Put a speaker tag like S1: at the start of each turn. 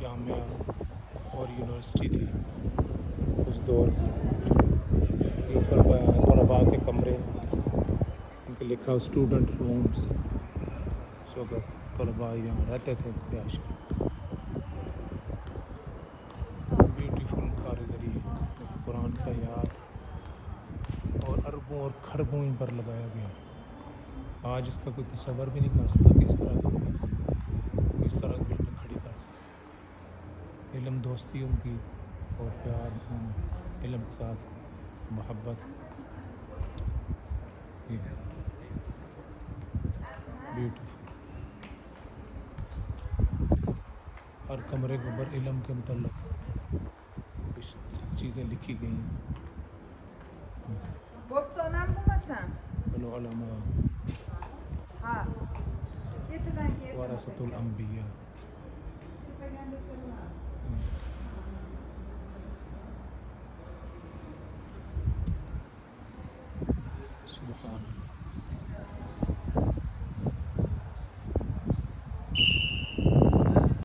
S1: جامعہ اور یونیورسٹی تھی اس دور کی. یہ اوپر طلباء کے کمرے ان کے لکھا اسٹوڈنٹ رومس. اس وقت طلباء یہاں رہتے تھے بیاش. بیوٹیفل کاریگری قرآن کا یاد اور اربوں اور کھربوں ان پر لگایا گیا. آج اس کا کوئی تصور بھی نہیں کر سکتا کہ اس طرح بلڈنگ کھڑی کر سکے. علم دوستی ان کی اور پیار علم کے ساتھ محبت. بیوٹیفل. ہر کمرے کے اوپر علم کے متعلق کچھ چیزیں لکھی گئی ہیں. العلماء ورثۃ الانبیاء. سبحان اللہ.